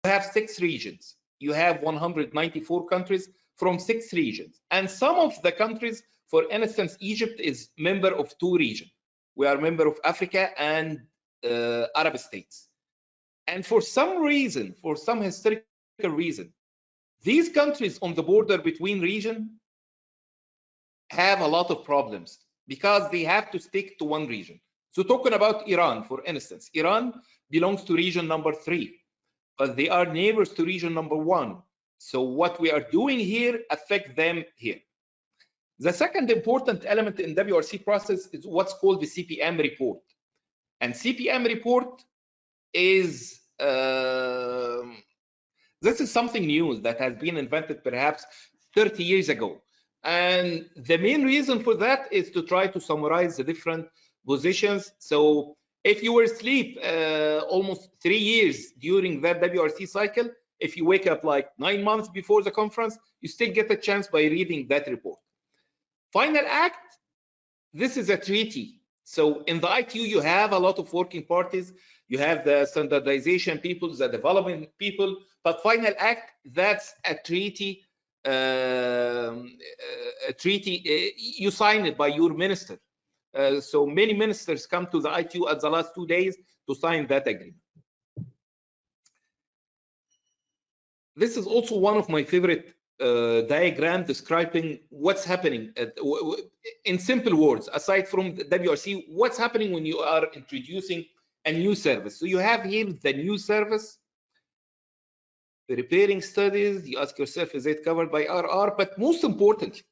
have 6 regions. You have 194 countries from 6 regions. And some of the countries, for instance, Egypt is member of 2 regions. We are member of Africa and Arab states. And for some reason, for some historical reason, these countries on the border between regions have a lot of problems because they have to stick to one region. So talking about Iran, for instance, Iran belongs to region number 3, but they are neighbors to region number 1. So what we are doing here affects them here. The second important element in WRC process is what's called the CPM report. And CPM report is, this is something new that has been invented perhaps 30 years ago. And the main reason for that is to try to summarize the different positions. So if you were asleep almost 3 years during that WRC cycle, if you wake up like 9 months before the conference, you still get a chance by reading that report. Final act, this is a treaty. So in the ITU, you have a lot of working parties. You have the standardization people, the development people, but final act, that's a treaty. You sign it by your minister. So many ministers come to the ITU at the last 2 days to sign that agreement. This is also one of my favorite diagram describing what's happening in simple words, aside from the WRC, what's happening when you are introducing a new service. So you have here the new service, preparing studies. You ask yourself, is it covered by RR? But most importantly,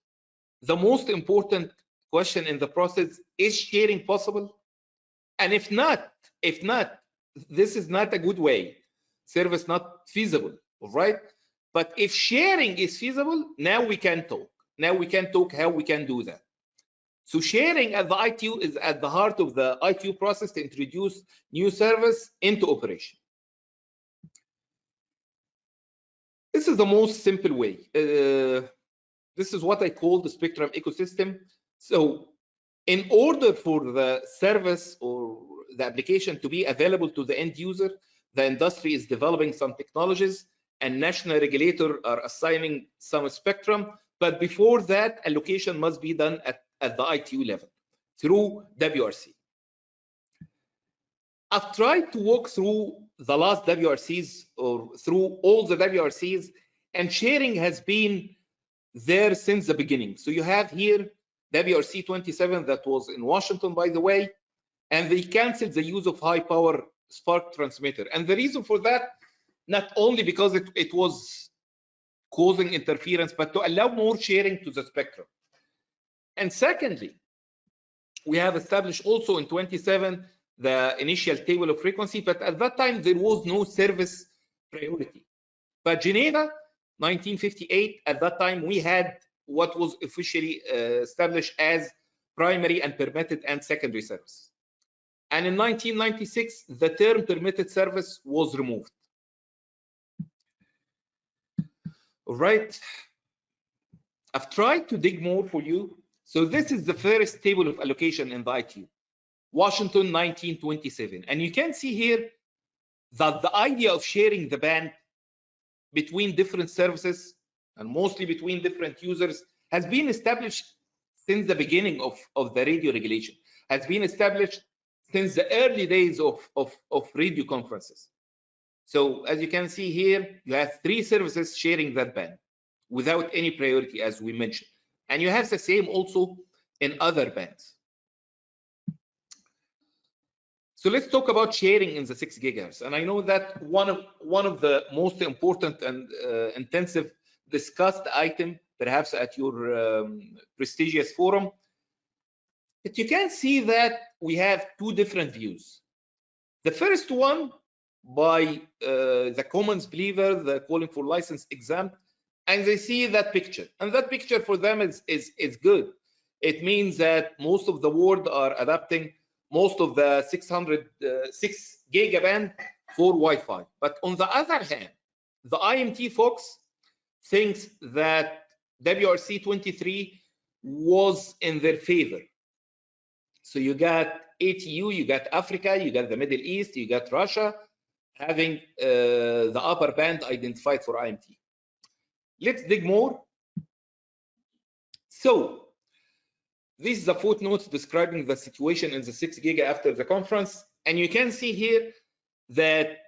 the most important question in the process, is sharing possible? And if not, this is not a good way. Service not feasible, all right? But if sharing is feasible, now we can talk. Now we can talk how we can do that. So sharing at the ITU is at the heart of the ITU process to introduce new service into operation. This is the most simple way. This is what I call the spectrum ecosystem. So in order for the service or the application to be available to the end user, the industry is developing some technologies and national regulator are assigning some spectrum. But before that, allocation must be done at the ITU level through WRC. I've tried to walk through the last WRCs or through all the WRCs, and sharing has been there since the beginning. So you have here WRC 27 that was in Washington, by the way, and they canceled the use of high power spark transmitter. And the reason for that, not only because it was causing interference, but to allow more sharing to the spectrum. And secondly, we have established also in 27 the initial table of frequency, but at that time there was no service priority. But Geneva, 1958, at that time we had what was officially established as primary and permitted and secondary service. And in 1996, the term permitted service was removed. All right, I've tried to dig more for you. So this is the first table of allocation in the ITU, Washington 1927. And you can see here that the idea of sharing the band between different services and mostly between different users has been established since the beginning of the radio regulation, has been established since the early days of radio conferences. So as you can see here, you have 3 services sharing that band without any priority, as we mentioned. And you have the same also in other bands. So let's talk about sharing in the 6 gigahertz. And I know that one of the most important and intensive discussed item, perhaps at your prestigious forum, but you can see that we have 2 different views. The first one by the commons believer, the calling for license exempt, and they see that picture. And that picture for them is good. It means that most of the world are adapting most of the 6 gigaband for Wi-Fi. But on the other hand, the IMT folks thinks that WRC 23 was in their favor. So you got ATU, you got Africa, you got the Middle East, you got Russia, having the upper band identified for IMT. Let's dig more. So this is the footnotes describing the situation in the 6 giga after the conference, and you can see here that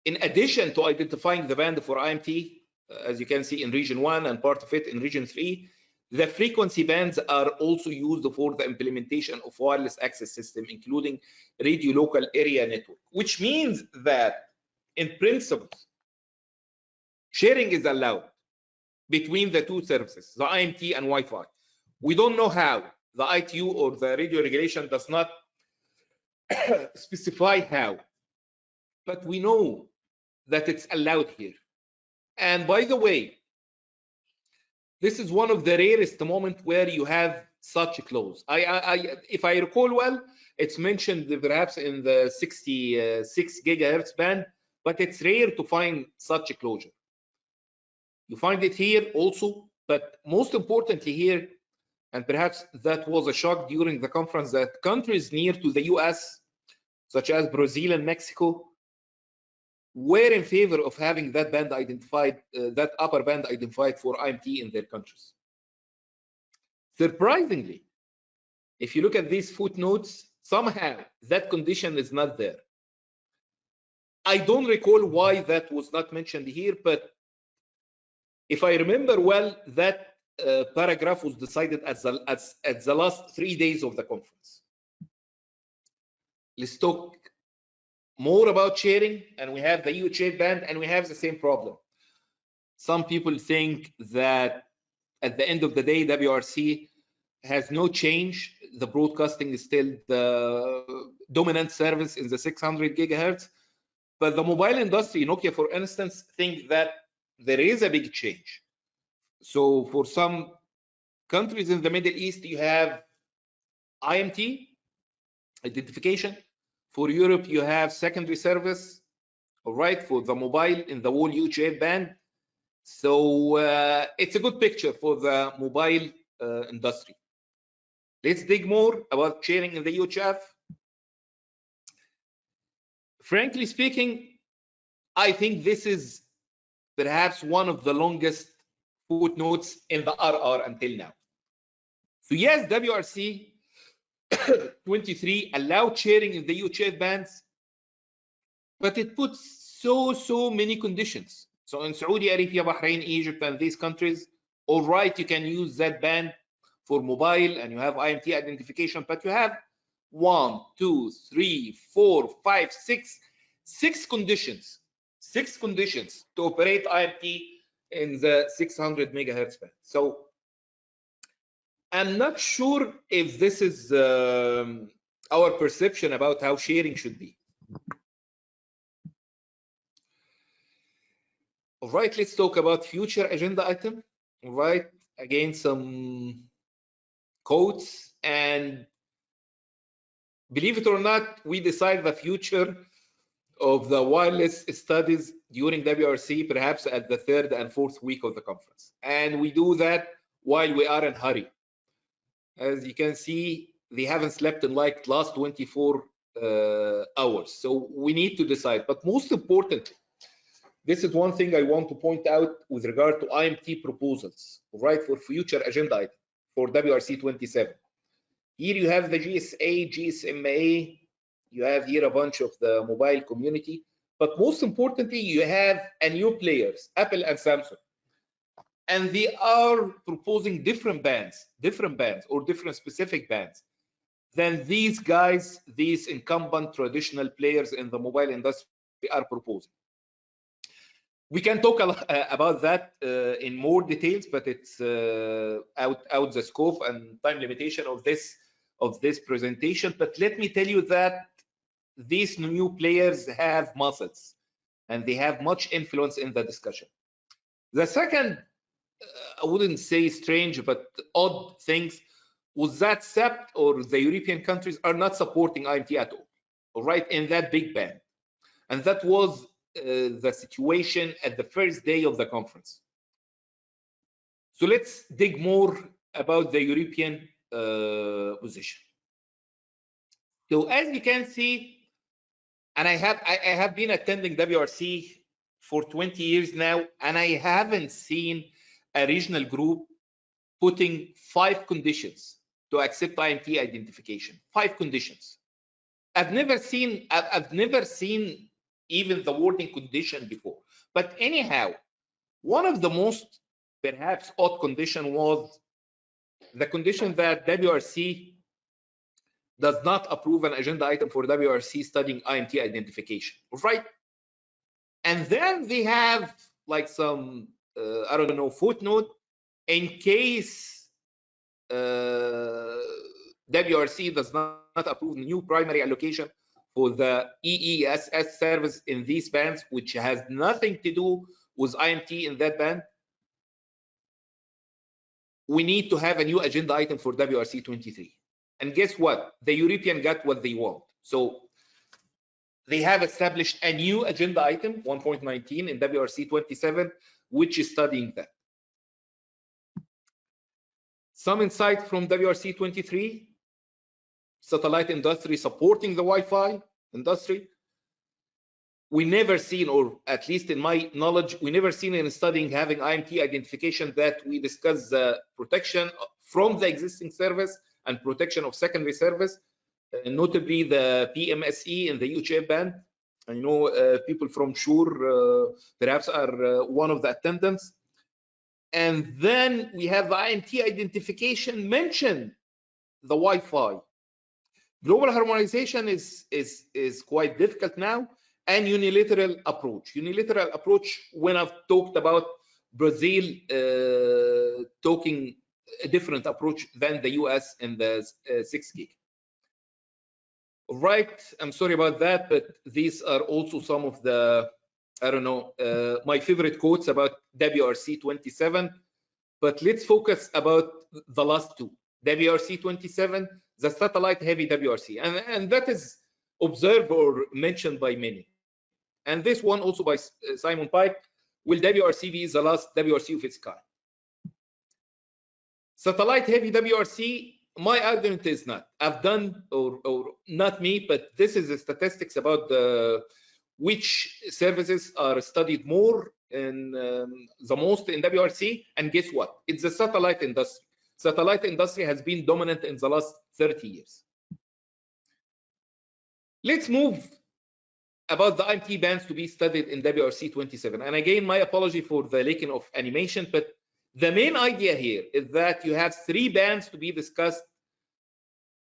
in addition to identifying the band for IMT, as you can see in region 1 and part of it in region 3, the frequency bands are also used for the implementation of wireless access system, including radio local area network, which means that in principle, sharing is allowed between the two services, the IMT and Wi-Fi. We don't know how. The ITU or the radio regulation does not specify how, but we know that it's allowed here. And by the way, this is one of the rarest moments where you have such a clause. If I recall well, it's mentioned perhaps in the 66 gigahertz band, but it's rare to find such a closure. You find it here also, but most importantly here, and perhaps that was a shock during the conference, that countries near to the US, such as Brazil and Mexico, were in favor of having that band identified, that upper band identified for IMT in their countries. Surprisingly, if you look at these footnotes, somehow that condition is not there. I don't recall why that was not mentioned here, but if I remember well, that paragraph was decided at the last 3 days of the conference. Let's talk more about sharing, and we have the UHF band, and we have the same problem. Some people think that at the end of the day, WRC has no change. The broadcasting is still the dominant service in the 600 gigahertz, but the mobile industry, Nokia for instance, think that there is a big change. So for some countries in the Middle East, you have IMT identification. For Europe, you have secondary service, all right, for the mobile in the whole UHF band. So it's a good picture for the mobile industry. Let's dig more about sharing in the UHF. Frankly speaking, I think this is perhaps one of the longest footnotes in the RR until now. So yes, WRC 23 allowed sharing in the UHF bands, but it puts so many conditions. So in Saudi Arabia, Bahrain, Egypt, and these countries, all right, you can use that band for mobile and you have IMT identification, but you have 1, 2, 3, 4, 5, 6 conditions. 6 conditions to operate IMT in the 600 megahertz band. So I'm not sure if this is our perception about how sharing should be. All right, let's talk about future agenda item. All right, again, some quotes, and believe it or not, we decide the future of the wireless studies during WRC, perhaps at the 3rd and 4th week of the conference. And we do that while we are in hurry. As you can see, they haven't slept in like last 24 hours. So we need to decide. But most importantly, this is one thing I want to point out with regard to IMT proposals, right, for future agenda item for WRC 27. Here you have the GSA, GSMA, you have here a bunch of the mobile community, but most importantly, you have a new players, Apple and Samsung. And they are proposing different bands or different specific bands than these guys, these incumbent traditional players in the mobile industry are proposing. We can talk about that in more details, but it's out the scope and time limitation of this presentation. But let me tell you that these new players have muscles and they have much influence in the discussion. The second, I wouldn't say strange, but odd things was that CEPT or the European countries are not supporting IMT at all right, in that big band. And that was the situation at the first day of the conference. So let's dig more about the European position. So as you can see, And I have been attending WRC for 20 years now, and I haven't seen a regional group putting 5 conditions to accept IMT identification. 5 conditions. I've never seen even the wording condition before. But anyhow, one of the most perhaps odd condition was the condition that WRC does not approve an agenda item for WRC studying IMT identification, right? And then they have like some, I don't know, footnote in case WRC does not approve new primary allocation for the EESS service in these bands, which has nothing to do with IMT in that band. We need to have a new agenda item for WRC 23. And guess what? The European got what they want. So they have established a new agenda item, 1.19 in WRC 27, which is studying that. Some insight from WRC 23, satellite industry supporting the Wi-Fi industry. We never seen, or at least in my knowledge, we never seen in studying having IMT identification that we discuss protection from the existing service and protection of secondary service, notably the PMSE and the UHF band. I know people from SURE perhaps are one of the attendants. And then we have the IMT identification mention the Wi-Fi. Global harmonization is quite difficult now, and unilateral approach. Unilateral approach, when I've talked about Brazil taking a different approach than the US in the 6 gig. Right, I'm sorry about that, but these are also some of the, I don't know, my favorite quotes about WRC 27, but let's focus about the last two. WRC 27, the satellite heavy WRC, and that is observed or mentioned by many. And this one also by Simon Pike, will WRC be the last WRC of its kind? Satellite heavy WRC, my argument is not. I've done, or not me, but this is the statistics about which services are studied more in the most in WRC, and guess what? It's the satellite industry. Satellite industry has been dominant in the last 30 years. Let's move about the IMT bands to be studied in WRC 27. And again, my apology for the lacking of animation, but the main idea here is that you have 3 bands to be discussed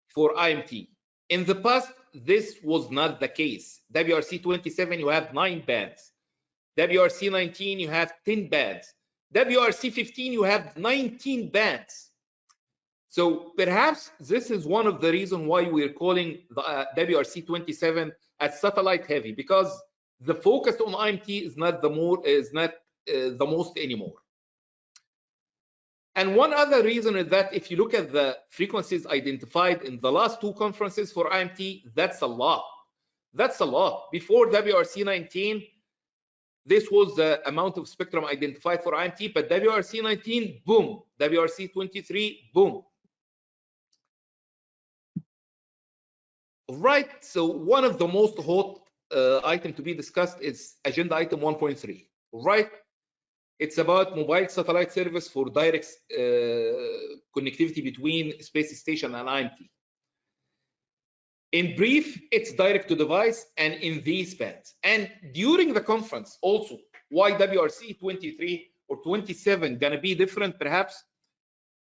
for IMT. In the past, this was not the case. WRC 27, you have 9 bands. WRC 19, you have 10 bands. WRC 15, you have 19 bands. So perhaps this is one of the reasons why we're calling the WRC 27 as satellite heavy, because the focus on IMT is not the most anymore. And one other reason is that if you look at the frequencies identified in the last 2 conferences for IMT, that's a lot. That's a lot. Before WRC 19, this was the amount of spectrum identified for IMT, but WRC 19, boom. WRC 23, boom. Right, so one of the most hot item to be discussed is agenda item 1.3, right? It's about mobile satellite service for direct connectivity between space station and IMT. In brief, it's direct to device and in these bands. And during the conference also, why WRC 23 or 27 gonna be different perhaps?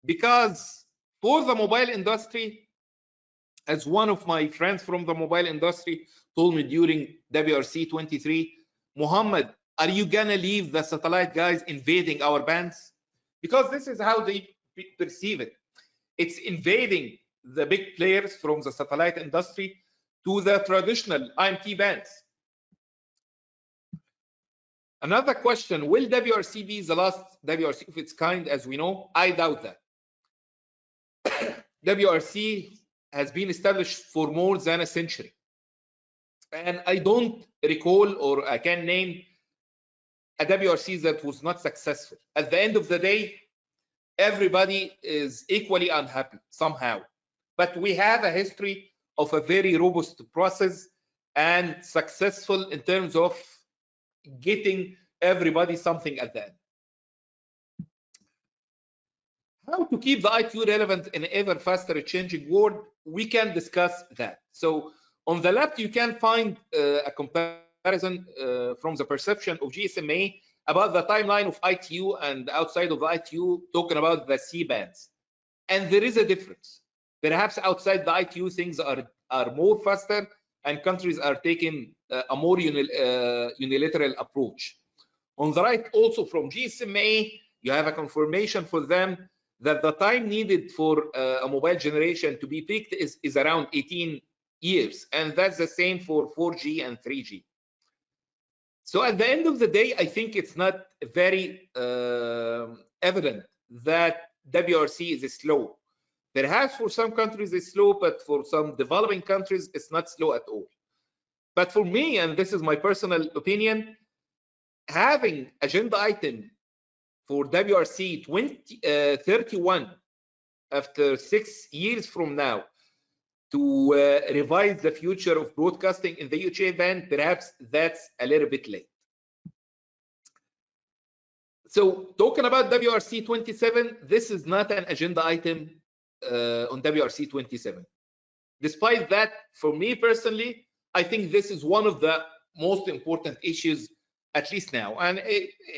Because for the mobile industry, as one of my friends from the mobile industry told me during WRC 23, Mohammed, are you gonna leave the satellite guys invading our bands? Because this is how they perceive it. It's invading the big players from the satellite industry to the traditional IMT bands. Another question, will WRC be the last WRC of its kind? As we know, I doubt that. WRC has been established for more than a century. And I don't recall, or I can name a WRC that was not successful. At the end of the day, everybody is equally unhappy somehow. But we have a history of a very robust process and successful in terms of getting everybody something at the end. How to keep the ITU relevant in an ever faster changing world? We can discuss that. So on the left, you can find a comparison from the perception of GSMA about the timeline of ITU and outside of the ITU, talking about the C bands. And there is a difference. Perhaps outside the ITU, things are more faster, and countries are taking a more unilateral approach. On the right, also from GSMA, you have a confirmation for them that the time needed for a mobile generation to be picked is around 18 years, and that's the same for 4G and 3G. So at the end of the day, I think it's not very evident that WRC is slow. Perhaps for some countries it's slow, but for some developing countries it's not slow at all. But for me, and this is my personal opinion, having agenda item for WRC 2031 after 6 years from now to revise the future of broadcasting in the UHF band, perhaps that's a little bit late. So talking about WRC 27, this is not an agenda item on WRC 27. Despite that, for me personally, I think this is one of the most important issues, at least now. And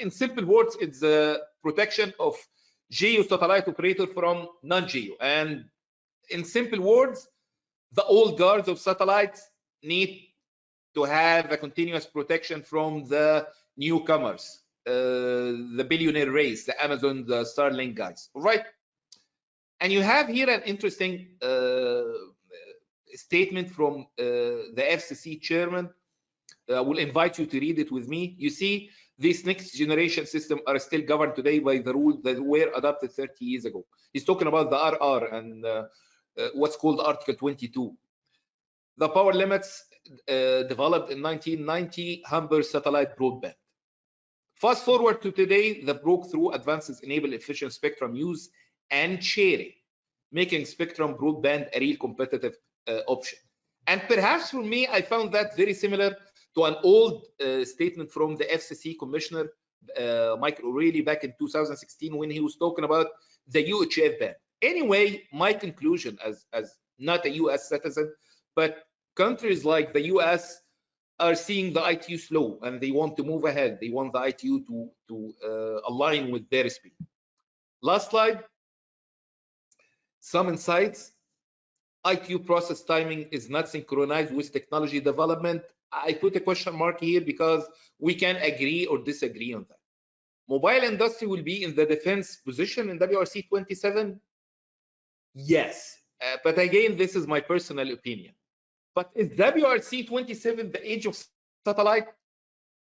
in simple words, it's the protection of GEO satellite operator from non-GEO. And in simple words, the old guards of satellites need to have a continuous protection from the newcomers, the billionaire race, the Amazon, the Starlink guys, all right? And you have here an interesting statement from the FCC chairman. I will invite you to read it with me. You see, these next generation systems are still governed today by the rules that were adopted 30 years ago. He's talking about the RR and what's called Article 22. The power limits developed in 1990 hamper satellite broadband. Fast forward to today, the breakthrough advances enable efficient spectrum use and sharing, making spectrum broadband a real competitive option. And perhaps for me, I found that very similar to an old statement from the FCC Commissioner, Michael O'Reilly, back in 2016 when he was talking about the UHF ban. Anyway, my conclusion as not a US citizen, but countries like the US are seeing the ITU slow and they want to move ahead. They want the ITU to align with their speed. Last slide. Some insights. ITU process timing is not synchronized with technology development. I put a question mark here because we can agree or disagree on that. Mobile industry will be in the defense position in WRC 27? Yes, but again, this is my personal opinion. But is WRC 27 the age of satellite?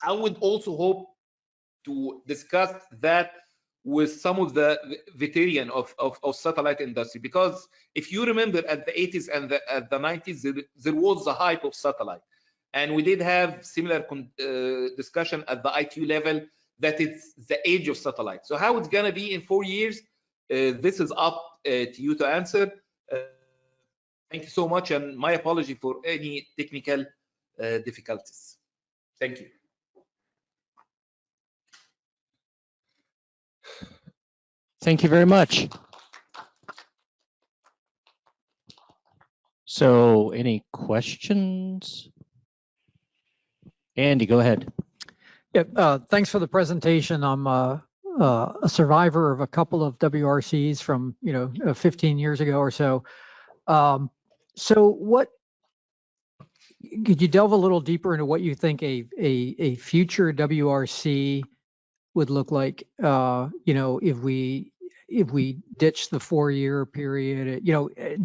I would also hope to discuss that with some of the veteran of satellite industry, because if you remember at the 80s and at the 90s, there was the hype of satellite. And we did have similar discussion at the ITU level that it's the age of satellite. So how it's going to be in 4 years, this is up to you to answer. Thank you so much, and my apology for any technical difficulties. Thank you. Thank you very much. So any questions? Andy, go ahead. Yeah, thanks for the presentation. I'm a survivor of a couple of WRCs from 15 years ago or so. So what could you delve a little deeper into what you think a future WRC would look like? If we ditch the 4-year period,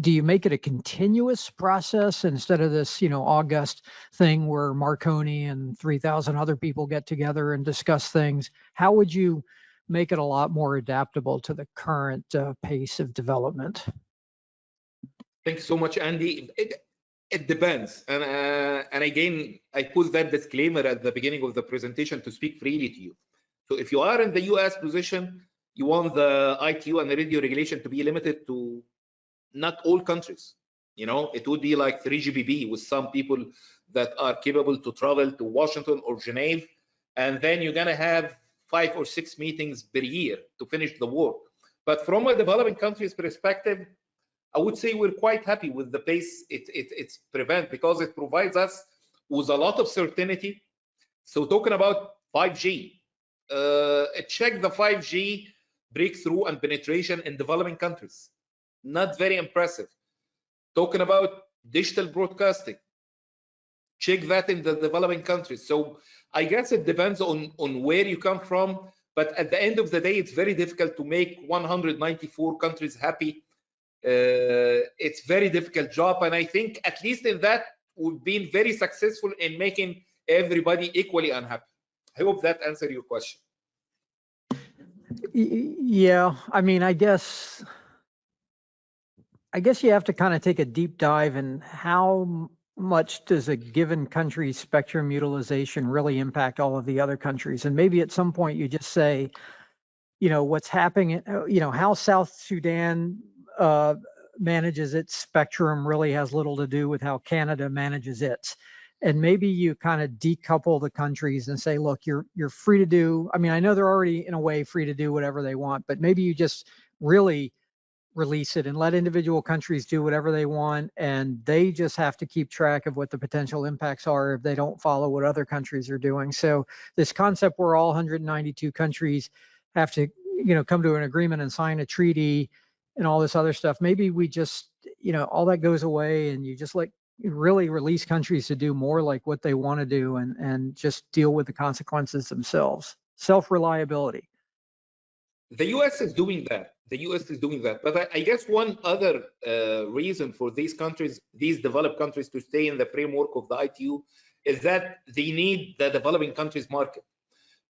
do you make it a continuous process instead of this, August thing where Marconi and 3,000 other people get together and discuss things? How would you make it a lot more adaptable to the current pace of development? Thanks so much, Andy. It depends, and again, I put that disclaimer at the beginning of the presentation to speak freely to you. So if you are in the US position, you want the ITU and the radio regulation to be limited to not all countries. It would be like 3GPP with some people that are capable to travel to Washington or Geneva, and then you're gonna have 5 or 6 meetings per year to finish the work. But from a developing country's perspective, I would say we're quite happy with the pace it's prevent, because it provides us with a lot of certainty. So talking about 5G, check the 5G breakthrough and penetration in developing countries. Not very impressive. Talking about digital broadcasting, check that in the developing countries. So I guess it depends on where you come from, but at the end of the day, it's very difficult to make 194 countries happy. It's very difficult job, and I think at least in that we've been very successful in making everybody equally unhappy. I hope that answered your question. Yeah, I mean, I guess you have to kind of take a deep dive in how much does a given country's spectrum utilization really impact all of the other countries. And maybe at some point you just say, you know, what's happening, you know, how South Sudan manages its spectrum really has little to do with how Canada manages its. And maybe you kind of decouple the countries and say, look, you're free to do, I mean, I know they're already in a way free to do whatever they want, but maybe you just really release it and let individual countries do whatever they want, and they just have to keep track of what the potential impacts are if they don't follow what other countries are doing. So this concept where all 192 countries have to, you know, come to an agreement and sign a treaty and all this other stuff, maybe we just, you know, all that goes away and you just like really release countries to do more like what they want to do and just deal with the consequences themselves. Self-reliability. The US is doing that. The US is doing that. But I guess one other reason for these countries, these developed countries, to stay in the framework of the ITU is that they need the developing countries market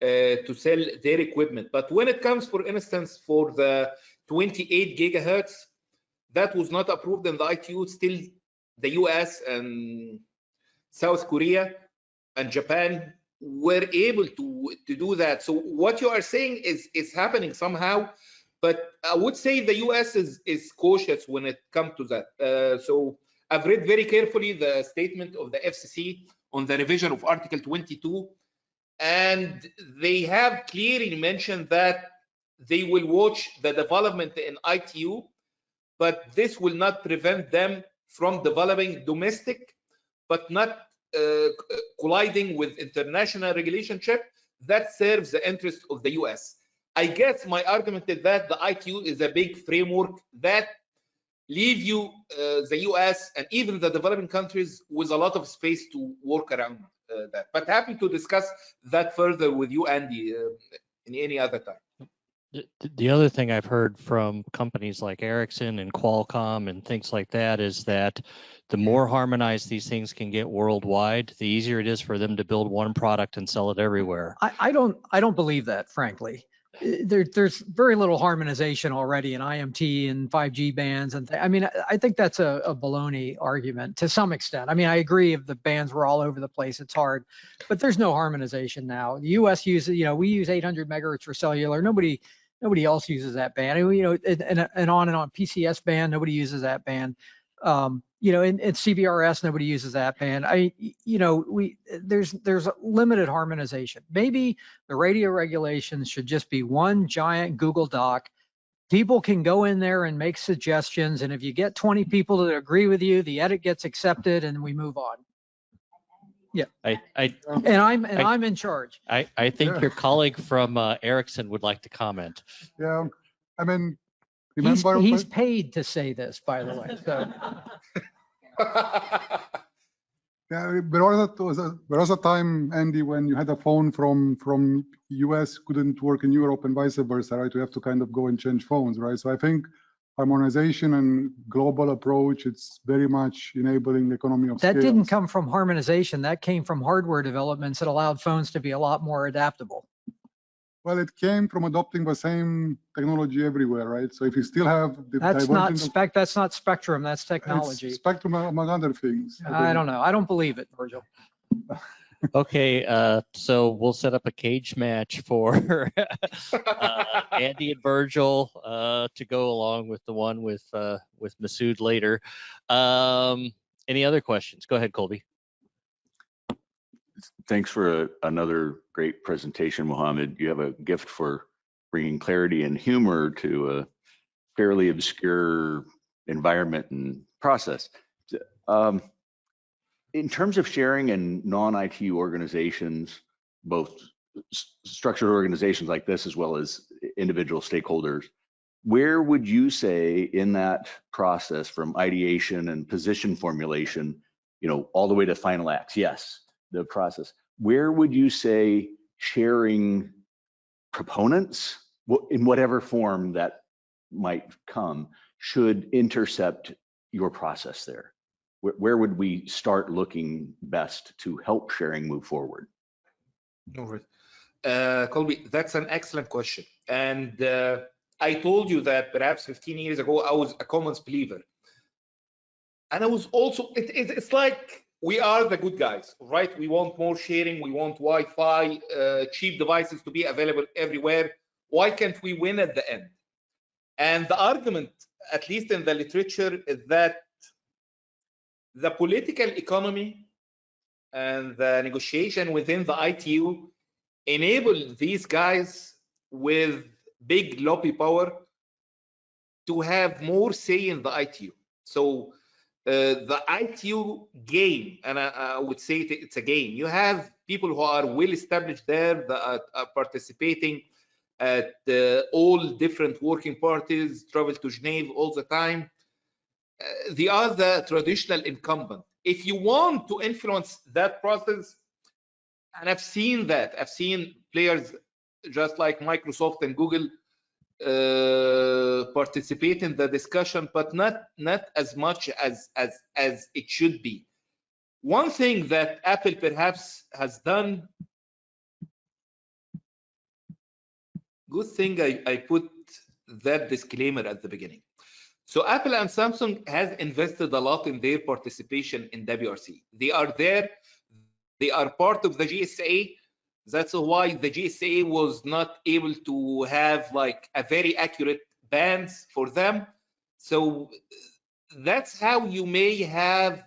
to sell their equipment. But when it comes, for instance, for the 28 gigahertz, that was not approved in the ITU. Still, the US and South Korea and Japan were able to do that. So what you are saying is happening somehow, but I would say the US is cautious when it comes to that. So I've read very carefully the statement of the FCC on the revision of Article 22, and they have clearly mentioned that they will watch the development in ITU, but this will not prevent them from developing domestic, but not colliding with international relationship that serves the interest of the US. I guess my argument is that the ITU is a big framework that leave you, the US and even the developing countries, with a lot of space to work around that. But happy to discuss that further with you, Andy, in any other time. The other thing I've heard from companies like Ericsson and Qualcomm and things like that is that the more harmonized these things can get worldwide, the easier it is for them to build one product and sell it everywhere. I don't believe that, frankly. There's very little harmonization already in IMT and 5G bands, and I mean, I think that's a baloney argument to some extent. I mean, I agree if the bands were all over the place, it's hard, but there's no harmonization now. The US uses, you know, we use 800 megahertz for cellular. Nobody else uses that band. And, you know, and on PCS band, nobody uses that band. You know, in CBRS, nobody uses that band. You know, there's limited harmonization. Maybe the radio regulations should just be one giant Google Doc. People can go in there and make suggestions, and if you get 20 people that agree with you, the edit gets accepted, and we move on. Yeah, I'm in charge. I think your colleague from Ericsson would like to comment. Yeah, I mean, he's paid to say this, by the way. So. Yeah, there was a time, Andy, when you had a phone from US couldn't work in Europe and vice versa, right? You have to kind of go and change phones, right? So I think harmonization and global approach, it's very much enabling economy of scale. That didn't come from harmonization. That came from hardware developments that allowed phones to be a lot more adaptable. Well, it came from adopting the same technology everywhere, right? So if you still have the that's not spectrum, that's technology. It's spectrum among other things. I don't know. I don't believe it, Virgil. Okay, so we'll set up a cage match for Andy and Virgil to go along with the one with Masood later. Any other questions? Go ahead, Colby. Thanks for another great presentation, Mohammed. You have a gift for bringing clarity and humor to a fairly obscure environment and process. In terms of sharing in non-IT organizations, both structured organizations like this as well as individual stakeholders, where would you say in that process from ideation and position formulation, you know, all the way to final acts, yes, the process, where would you say sharing proponents, in whatever form that might come, should intercept your process there? Where would we start looking best to help sharing move forward? Colby, that's an excellent question. And I told you that perhaps 15 years ago, I was a commons believer. And I was also, it's like we are the good guys, right? We want more sharing. We want Wi-Fi, cheap devices to be available everywhere. Why can't we win at the end? And the argument, at least in the literature, is that the political economy and the negotiation within the ITU enable these guys with big lobby power to have more say in the ITU. So the ITU game, and I would say it's a game. You have people who are well established there that are participating at all different working parties, travel to Geneva all the time. They are the traditional incumbent. If you want to influence that process, and I've seen that, I've seen players just like Microsoft and Google participate in the discussion, but not as much as it should be. One thing that Apple perhaps has done, good thing I put that disclaimer at the beginning. So Apple and Samsung has invested a lot in their participation in WRC. They are there, they are part of the GSA. That's why the GSA was not able to have like a very accurate bands for them. So that's how you may have,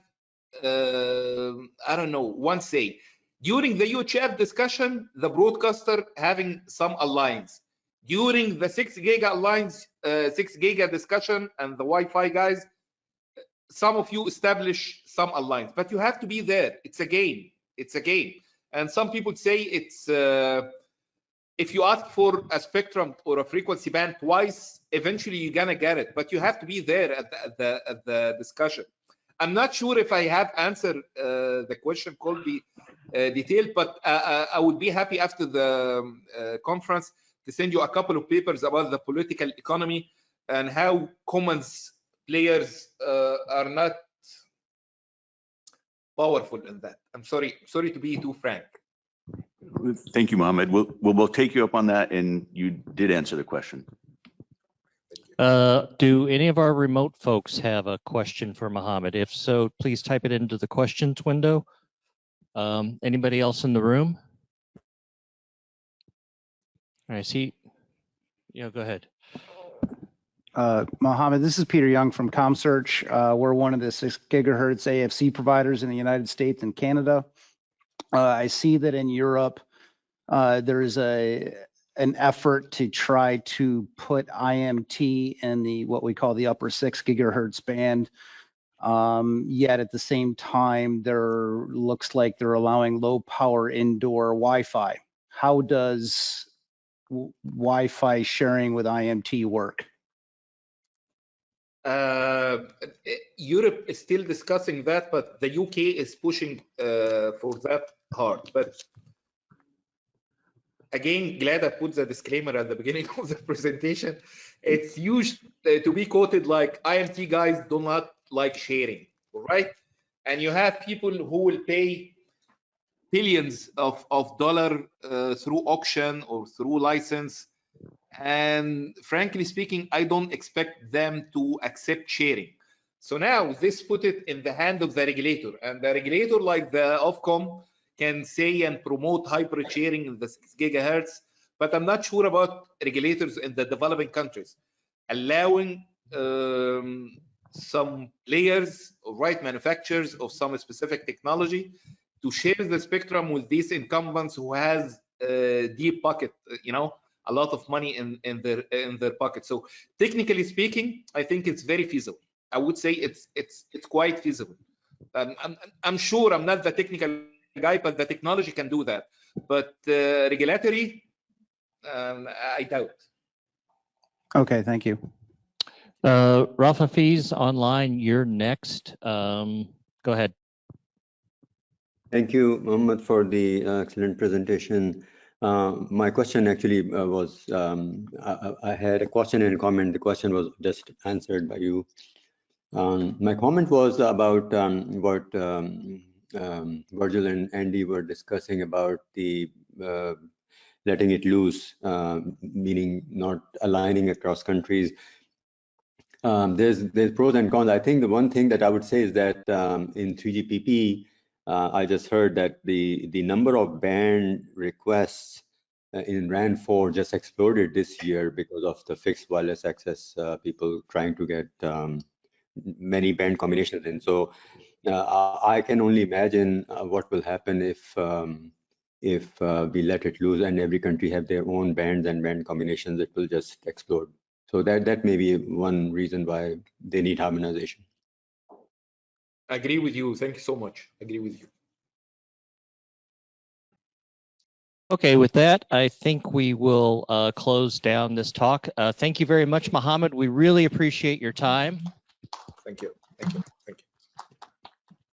I don't know, one say. During the UHF discussion, the broadcaster having some alliance. During the 6 Giga alliance, 6 Giga discussion and the Wi-Fi guys, some of you establish some alliance, but you have to be there. It's a game. It's a game. And some people say it's, if you ask for a spectrum or a frequency band twice, eventually you're gonna get it, but you have to be there at the discussion. I'm not sure if I have answered the question, Colby, detailed, but I would be happy after the conference to send you a couple of papers about the political economy and how commons players are not powerful in that. I'm sorry to be too frank. Thank you, Mohammed. We'll take you up on that, and you did answer the question. Do any of our remote folks have a question for Mohammed? If so, please type it into the questions window. Anybody else in the room? I see. Yeah, go ahead. Mohammed, this is Peter Young from ComSearch. We're one of the 6 gigahertz AFC providers in the United States and Canada. I see that in Europe, there is an effort to try to put IMT in the what we call the upper 6 gigahertz band. Yet at the same time, there looks like they're allowing low power indoor Wi-Fi. How does Wi-Fi sharing with IMT work? Europe is still discussing that, but the UK is pushing for that hard. But again, glad I put the disclaimer at the beginning of the presentation. It's used to be quoted like IMT guys do not like sharing, right? And you have people who will pay billions of dollars through auction or through license. And frankly speaking, I don't expect them to accept sharing. So now this put it in the hand of the regulator, and the regulator like the Ofcom can say and promote hybrid sharing in the 6 gigahertz, but I'm not sure about regulators in the developing countries allowing some players or right manufacturers of some specific technology to share the spectrum with these incumbents who has a deep pocket, a lot of money in their pocket. So technically speaking, I think it's very feasible. I would say it's quite feasible. I'm sure I'm not the technical guy, but the technology can do that. But regulatory, I doubt. Okay, thank you. Rafa Fees online, you're next. Go ahead. Thank you, Mohammed, for the excellent presentation. My question actually was, I had a question and a comment. The question was just answered by you. My comment was about what Virgil and Andy were discussing about the letting it loose, meaning not aligning across countries. There's pros and cons. I think the one thing that I would say is that in 3GPP, I just heard that the number of band requests in RAN 4 just exploded this year because of the fixed wireless access, people trying to get many band combinations in. So I can only imagine what will happen if we let it loose and every country have their own bands and band combinations. It will just explode. So that may be one reason why they need harmonization. I agree with you. Thank you so much. I agree with you. Okay, with that, I think we will close down this talk. Thank you very much, Mohammed. We really appreciate your time. Thank you. Thank you. Thank you.